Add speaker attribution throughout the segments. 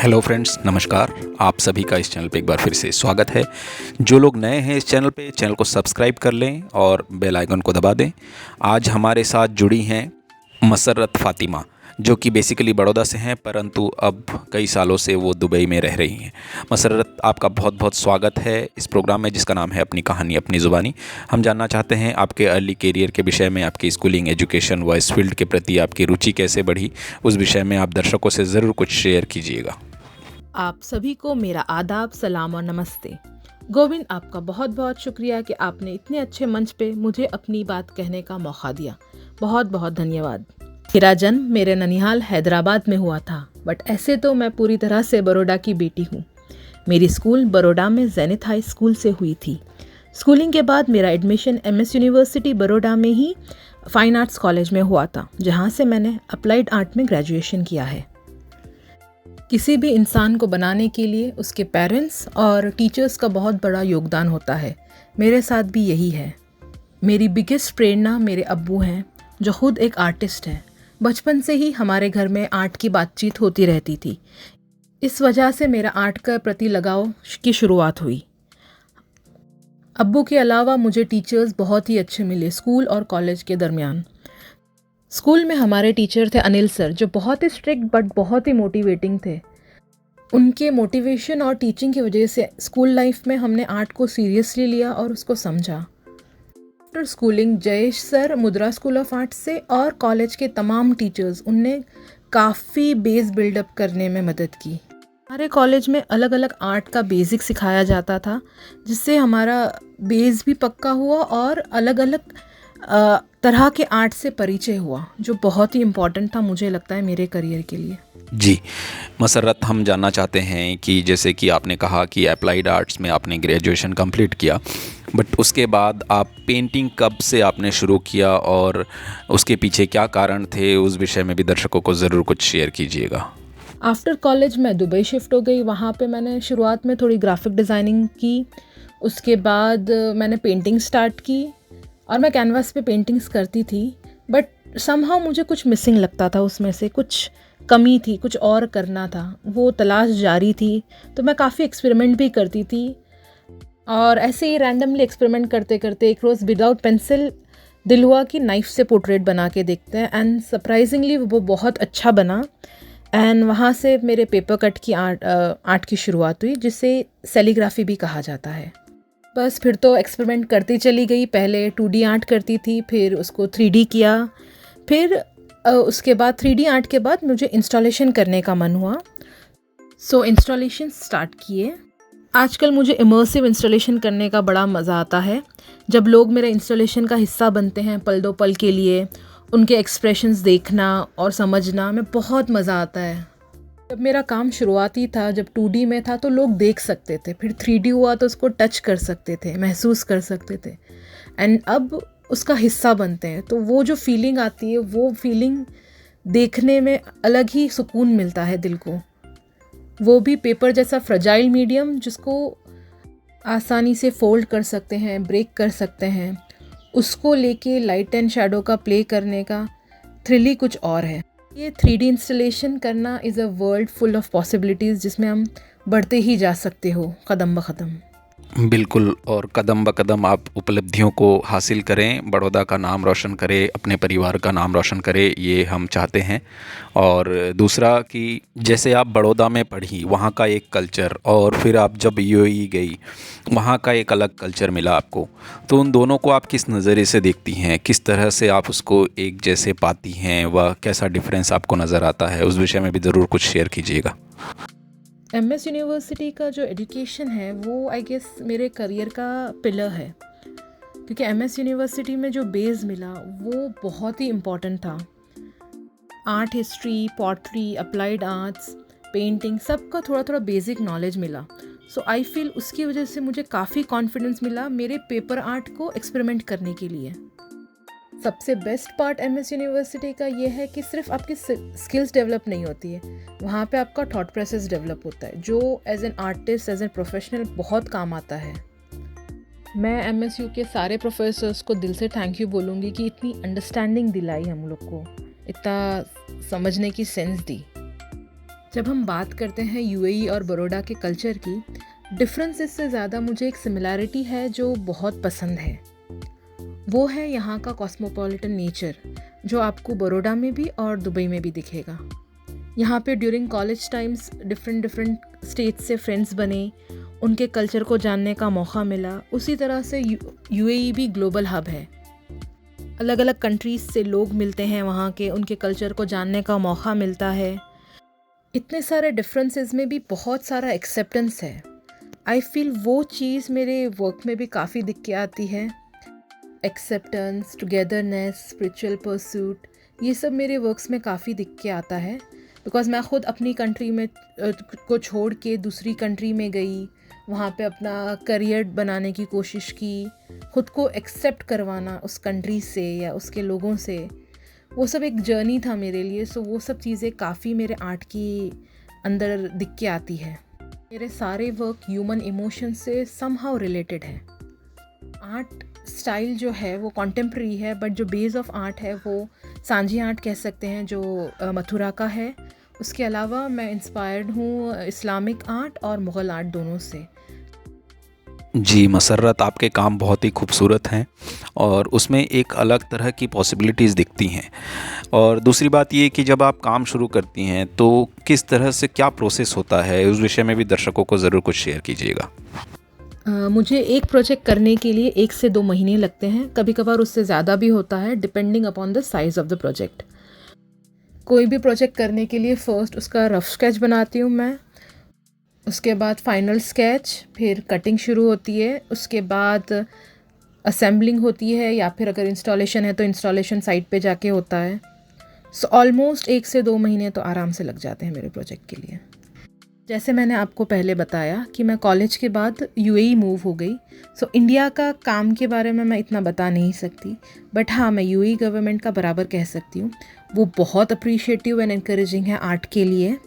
Speaker 1: Hello friends, नमस्कार। आप सभी का इस चैनल पे एक बार फिर से स्वागत है। जो लोग नए हैं इस चैनल को सब्सक्राइब कर लें और बेल आइकन को दबा दें। आज हमारे साथ जुड़ी हैं मसर्रत फ़ातिमा, जो कि बेसिकली बड़ौदा से हैं, परंतु अब कई सालों से वो दुबई में रह रही हैं। मसर्रत, आपका बहुत बहुत स्वागत है इस प्रोग्राम में, जिसका नाम है अपनी कहानी अपनी ज़ुबानी। हम जानना चाहते हैं आपके अर्ली करियर के विषय में, आपकी स्कूलिंग, एजुकेशन व इस फील्ड के प्रति आपकी रुचि कैसे बढ़ी, उस विषय में आप दर्शकों से ज़रूर कुछ शेयर कीजिएगा।
Speaker 2: आप सभी को मेरा आदाब, सलाम और नमस्ते। गोविंद, आपका बहुत बहुत शुक्रिया कि आपने इतने अच्छे मंच पे मुझे अपनी बात कहने का मौका दिया। बहुत बहुत धन्यवाद। मेरा जन्म मेरे ननिहाल हैदराबाद में हुआ था, बट ऐसे तो मैं पूरी तरह से बड़ौदा की बेटी हूँ। मेरी स्कूल बड़ौदा में जेनिथ हाई स्कूल से हुई थी। स्कूलिंग के बाद मेरा एडमिशन एमएस यूनिवर्सिटी बड़ौदा में ही फाइन आर्ट्स कॉलेज में हुआ था, जहाँ से मैंने अप्लाइड आर्ट में ग्रेजुएशन किया है। किसी भी इंसान को बनाने के लिए उसके पेरेंट्स और टीचर्स का बहुत बड़ा योगदान होता है। मेरे साथ भी यही है। मेरी बिगेस्ट प्रेरणा मेरे अब्बू हैं, जो खुद एक आर्टिस्ट हैं। बचपन से ही हमारे घर में आर्ट की बातचीत होती रहती थी। इस वजह से मेरा आर्ट का प्रति लगाव की शुरुआत हुई। अब्बू के अलावा मुझे टीचर्स बहुत ही अच्छे मिले स्कूल और कॉलेज के दरमियान। स्कूल में हमारे टीचर थे अनिल सर, जो बहुत ही स्ट्रिक्ट बट बहुत ही मोटिवेटिंग थे। उनके मोटिवेशन और टीचिंग की वजह से स्कूल लाइफ में हमने आर्ट को सीरियसली लिया और उसको समझा। आफ्टर स्कूलिंग जयेश सर मुद्रा स्कूल ऑफ आर्ट से और कॉलेज के तमाम टीचर्स, उनने काफ़ी बेस बिल्डअप करने में मदद की। हमारे कॉलेज में अलग अलग आर्ट का बेसिक सिखाया जाता था, जिससे हमारा बेस भी पक्का हुआ और अलग अलग तरह के आर्ट से परिचय हुआ, जो बहुत ही इम्पॉर्टेंट था मुझे लगता है मेरे करियर के लिए।
Speaker 1: जी मसर्रत, हम जानना चाहते हैं कि जैसे कि आपने कहा कि अप्लाइड आर्ट्स में आपने ग्रेजुएशन कंप्लीट किया, बट उसके बाद आप पेंटिंग कब से आपने शुरू किया और उसके पीछे क्या कारण थे, उस विषय में भी दर्शकों को ज़रूर कुछ शेयर कीजिएगा।
Speaker 2: आफ्टर कॉलेज मैं दुबई शिफ्ट हो गई। वहाँ पे मैंने शुरुआत में थोड़ी ग्राफिक डिज़ाइनिंग की। उसके बाद मैंने पेंटिंग स्टार्ट की और मैं कैनवास पे पेंटिंग्स करती थी, बट समहाउ मुझे कुछ मिसिंग लगता था, उसमें से कुछ कमी थी, कुछ और करना था। वो तलाश जारी थी, तो मैं काफ़ी एक्सपेरिमेंट भी करती थी। और ऐसे ही रैंडमली एक्सपेरिमेंट करते करते एक रोज़ विदाउट पेंसिल दिल हुआ कि नाइफ़ से पोर्ट्रेट बना के देखते हैं, एंड सरप्राइजिंगली वो बहुत अच्छा बना। एंड वहाँ से मेरे पेपर कट की आर्ट की शुरुआत हुई, जिसे सेलीग्राफी भी कहा जाता है। बस फिर तो एक्सपेरिमेंट करती चली गई। पहले 2D आर्ट करती थी, फिर उसको 3D किया, फिर उसके बाद 3D आर्ट के बाद मुझे इंस्टॉलेशन करने का मन हुआ, सो इंस्टॉलेशन स्टार्ट किए। आजकल मुझे इमर्सिव इंस्टॉलेशन करने का बड़ा मज़ा आता है। जब लोग मेरे इंस्टॉलेशन का हिस्सा बनते हैं पल दो पल के लिए, उनके एक्सप्रेशंस देखना और समझना में बहुत मज़ा आता है। जब मेरा काम शुरुआती था, जब 2D में था, तो लोग देख सकते थे, फिर 3D हुआ तो उसको टच कर सकते थे, महसूस कर सकते थे, एंड अब उसका हिस्सा बनते हैं। तो वो जो फीलिंग आती है, वो फीलिंग देखने में अलग ही सुकून मिलता है दिल को। वो भी पेपर जैसा फ्रजाइल मीडियम, जिसको आसानी से फोल्ड कर सकते हैं, ब्रेक कर सकते हैं, उसको लेके लाइट एंड शैडो का प्ले करने का थ्रिल ही कुछ और है। ये 3D इंस्टॉलेशन करना is a world full of possibilities, जिसमें हम बढ़ते ही जा सकते हो कदम ब कदम।
Speaker 1: बिल्कुल, और कदम ब कदम आप उपलब्धियों को हासिल करें, बड़ौदा का नाम रोशन करें, अपने परिवार का नाम रोशन करें, ये हम चाहते हैं। और दूसरा कि जैसे आप बड़ौदा में पढ़ी, वहाँ का एक कल्चर, और फिर आप जब यूएई गई, वहाँ का एक अलग कल्चर मिला आपको, तो उन दोनों को आप किस नज़रिए से देखती हैं, किस तरह से आप उसको एक जैसे पाती हैं, व कैसा डिफरेंस आपको नज़र आता है, उस विषय में भी ज़रूर कुछ शेयर कीजिएगा।
Speaker 2: एमएस यूनिवर्सिटी का जो एजुकेशन है, वो आई गेस मेरे करियर का पिलर है, क्योंकि एमएस यूनिवर्सिटी में जो बेस मिला वो बहुत ही इम्पॉर्टेंट था। Art history, pottery, applied arts, painting, सबका थोड़ा थोड़ा बेसिक नॉलेज मिला। सो आई फील उसकी वजह से मुझे काफ़ी कॉन्फिडेंस मिला मेरे पेपर आर्ट को एक्सपेरिमेंट करने के लिए। सबसे बेस्ट पार्ट एमएस यूनिवर्सिटी का ये है कि सिर्फ आपकी स्किल्स डेवलप नहीं होती है, वहाँ पे आपका थॉट प्रोसेस डेवलप होता है, जो as an artist, as an professional बहुत काम आता है। मैं एमएसयू के सारे प्रोफेसर्स को दिल से थैंक यू बोलूँगी कि इतनी अंडरस्टैंडिंग दिलाई हम लोग को, इतना समझने की सेंस दी। जब हम बात करते हैं यूएई और बड़ौदा के कल्चर की, डिफरेंसेस से ज़्यादा मुझे एक सिमिलैरिटी है जो बहुत पसंद है। वो है यहाँ का कॉस्मोपॉलिटन नेचर, जो आपको बड़ौदा में भी और दुबई में भी दिखेगा। यहाँ पे during college times different state से फ्रेंड्स बने, उनके कल्चर को जानने का मौका मिला। उसी तरह से यूएई भी ग्लोबल हब है। अलग अलग कंट्रीज़ से लोग मिलते हैं वहाँ के, उनके कल्चर को जानने का मौका मिलता है। इतने सारे डिफरेंसेस में भी बहुत सारा एक्सेप्टेंस है। आई फील वो चीज़ मेरे वर्क में भी काफ़ी दिख के आती है। एक्सेप्टेंस, टुगेदरनेस, स्पिरिचुअल परसूट, ये सब मेरे वर्क्स में काफ़ी दिख के आता है। बिकॉज़ मैं ख़ुद अपनी कंट्री में को छोड़ के दूसरी कंट्री में गई, वहाँ पे अपना करियर बनाने की कोशिश की, ख़ुद को एक्सेप्ट करवाना उस कंट्री से या उसके लोगों से, वो सब एक जर्नी था मेरे लिए। सो वो सब चीज़ें काफ़ी मेरे आर्ट की अंदर दिख के आती है। मेरे सारे वर्क ह्यूमन इमोशन से समहाउ रिलेटेड है। आर्ट स्टाइल जो है वो कॉन्टेम्प्रेरी है, बट जो बेस ऑफ आर्ट है वो सांझी आर्ट कह सकते हैं, जो मथुरा का है। उसके अलावा मैं इंस्पायर्ड हूँ इस्लामिक आर्ट और मुग़ल आर्ट दोनों से।
Speaker 1: जी मसर्रत, आपके काम बहुत ही खूबसूरत हैं और उसमें एक अलग तरह की पॉसिबिलिटीज़ दिखती हैं। और दूसरी बात ये कि जब आप काम शुरू करती हैं तो किस तरह से क्या प्रोसेस होता है, उस विषय में भी दर्शकों को ज़रूर कुछ शेयर कीजिएगा।
Speaker 2: मुझे एक प्रोजेक्ट करने के लिए 1 से 2 महीने लगते हैं, कभी कभार उससे ज़्यादा भी होता है, depending upon the size of the project. कोई भी प्रोजेक्ट करने के लिए फ़र्स्ट उसका रफ स्केच बनाती हूँ मैं, उसके बाद फाइनल स्केच, फिर कटिंग शुरू होती है, उसके बाद असेंबलिंग होती है, या फिर अगर इंस्टॉलेशन है तो इंस्टॉलेशन साइट पे जाके होता है। सो ऑलमोस्ट 1 से 2 महीने तो आराम से लग जाते हैं मेरे प्रोजेक्ट के लिए। जैसे मैंने आपको पहले बताया कि मैं कॉलेज के बाद यूएई मूव हो गई। सो इंडिया का काम के बारे में मैं इतना बता नहीं सकती, बट हाँ, मैं यूएई गवर्नमेंट का बराबर कह सकती हूँ। वो बहुत अप्रिशिएटिव एंड इनकरेजिंग है आर्ट के लिए।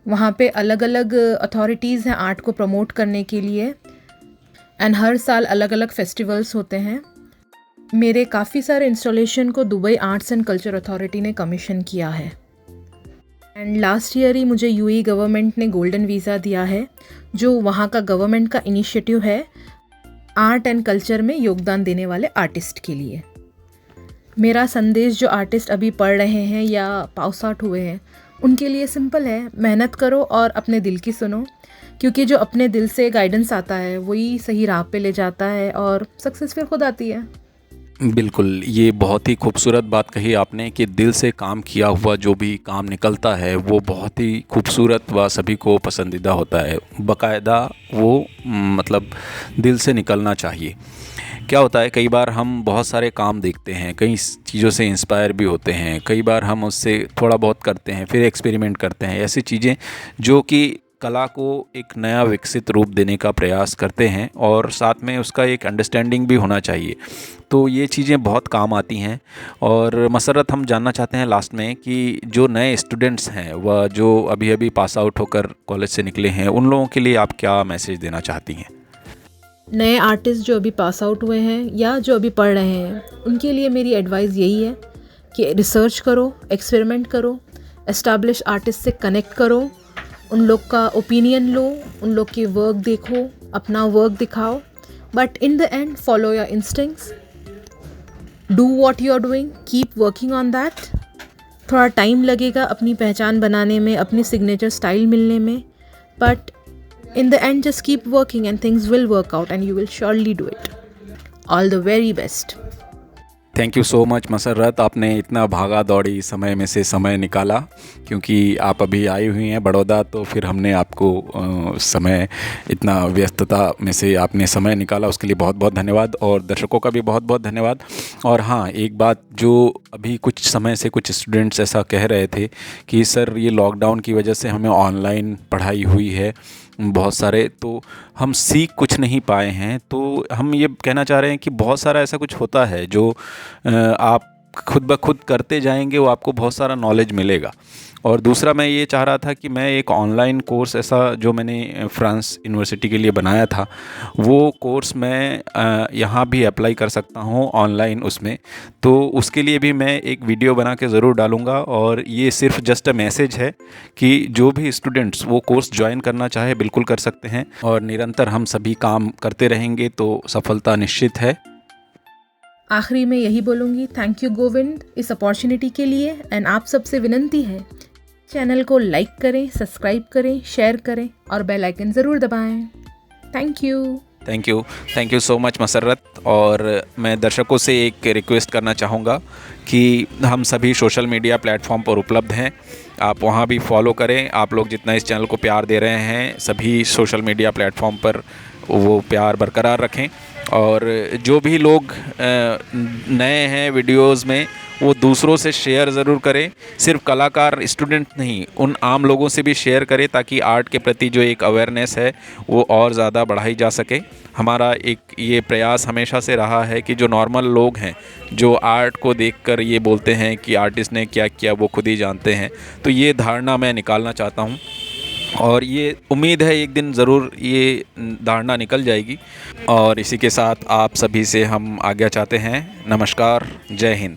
Speaker 2: वहाँ पे अलग अलग अथॉरिटीज़ हैं आर्ट को प्रमोट करने के लिए, एंड हर साल अलग अलग फेस्टिवल्स होते हैं। मेरे काफ़ी सारे इंस्टॉलेशन को Dubai arts and culture authority ने कमीशन किया है। एंड लास्ट ईयर ही मुझे यूएई गवर्नमेंट ने गोल्डन वीज़ा दिया है, जो वहाँ का गवर्नमेंट का इनिशिएटिव है आर्ट एंड कल्चर में योगदान देने वाले आर्टिस्ट के लिए। मेरा संदेश जो आर्टिस्ट अभी पढ़ रहे हैं या पास आउट हुए हैं उनके लिए सिंपल है, मेहनत करो और अपने दिल की सुनो, क्योंकि जो अपने दिल से गाइडेंस आता है वही सही राह पे ले जाता है और सक्सेस फिर खुद आती है।
Speaker 1: बिल्कुल, ये बहुत ही खूबसूरत बात कही आपने कि दिल से काम किया हुआ जो भी काम निकलता है वो बहुत ही खूबसूरत व सभी को पसंदीदा होता है। बाकायदा वो मतलब दिल से निकलना चाहिए। क्या होता है, कई बार हम बहुत सारे काम देखते हैं, कई चीज़ों से इंस्पायर भी होते हैं, कई बार हम उससे थोड़ा बहुत करते हैं, फिर एक्सपेरिमेंट करते हैं, ऐसी चीज़ें जो कि कला को एक नया विकसित रूप देने का प्रयास करते हैं और साथ में उसका एक अंडरस्टैंडिंग भी होना चाहिए। तो ये चीज़ें बहुत काम आती हैं। और मसरत, हम जानना चाहते हैं लास्ट में कि जो नए स्टूडेंट्स हैं व जो अभी अभी पास आउट होकर कॉलेज से निकले हैं, उन लोगों के लिए आप क्या मैसेज देना चाहती हैं?
Speaker 2: नए आर्टिस्ट जो अभी पास आउट हुए हैं या जो अभी पढ़ रहे हैं, उनके लिए मेरी एडवाइस यही है कि रिसर्च करो, एक्सपेरिमेंट करो, एस्टैब्लिश आर्टिस्ट से कनेक्ट करो, उन लोग का ओपिनियन लो, उन लोग की वर्क देखो, अपना वर्क दिखाओ, but in the end follow your instincts, do what you are doing, keep working on that. थोड़ा टाइम लगेगा अपनी पहचान बनाने में, अपनी सिग्नेचर स्टाइल मिलने में, but in the end just keep working and things will work out and you will surely do it. All the very best.
Speaker 1: Thank you so much Musarrat, आपने इतना भागा दौड़ी समय में से समय निकाला, क्योंकि आप अभी आई हुई हैं बड़ौदा, तो फिर हमने आपको समय, इतना व्यस्तता में से आपने समय निकाला, उसके लिए बहुत बहुत धन्यवाद। और दर्शकों का भी बहुत बहुत धन्यवाद। और हाँ, एक बात जो अभी कुछ समय से कुछ स्टूडेंट्स ऐसा कह रहे थे कि सर ये लॉकडाउन की वजह से हमें ऑनलाइन पढ़ाई हुई है बहुत सारे, तो हम सीख कुछ नहीं पाए हैं। तो हम ये कहना चाह रहे हैं कि बहुत सारा ऐसा कुछ होता है जो आप खुद ब खुद करते जाएंगे वो आपको बहुत सारा नॉलेज मिलेगा। और दूसरा मैं ये चाह रहा था कि मैं एक ऑनलाइन कोर्स ऐसा जो मैंने फ्रांस यूनिवर्सिटी के लिए बनाया था वो कोर्स मैं यहाँ भी अप्लाई कर सकता हूँ ऑनलाइन उसमें। तो उसके लिए भी मैं एक वीडियो बना के ज़रूर डालूँगा। और ये सिर्फ जस्ट अ मैसेज है कि जो भी स्टूडेंट्स वो कोर्स ज्वाइन करना चाहे बिल्कुल कर सकते हैं, और निरंतर हम सभी काम करते रहेंगे तो सफलता निश्चित है।
Speaker 2: आखिरी में यही बोलूँगी, थैंक यू गोविंद इस अपॉर्चुनिटी के लिए। एंड आप सबसे विनंती है, चैनल को लाइक करें, सब्सक्राइब करें, शेयर करें और बेल आइकन ज़रूर दबाएं। Thank you
Speaker 1: so much Musarrat. और मैं दर्शकों से एक रिक्वेस्ट करना चाहूँगा कि हम सभी सोशल मीडिया प्लेटफॉर्म पर उपलब्ध हैं, आप वहाँ भी फॉलो करें। आप लोग जितना इस चैनल को प्यार दे रहे हैं सभी सोशल मीडिया प्लेटफॉर्म पर वो प्यार बरकरार रखें। और जो भी लोग नए हैं वीडियोस में वो दूसरों से शेयर ज़रूर करें, सिर्फ कलाकार स्टूडेंट नहीं, उन आम लोगों से भी शेयर करें ताकि आर्ट के प्रति जो एक अवेयरनेस है वो और ज़्यादा बढ़ाई जा सके। हमारा एक ये प्रयास हमेशा से रहा है कि जो नॉर्मल लोग हैं जो आर्ट को देखकर ये बोलते हैं कि आर्टिस्ट ने क्या किया वो खुद ही जानते हैं, तो ये धारणा मैं निकालना चाहता हूँ। और ये उम्मीद है एक दिन ज़रूर ये धारणा निकल जाएगी। और इसी के साथ आप सभी से हम आज्ञा चाहते हैं। नमस्कार, जय हिंद।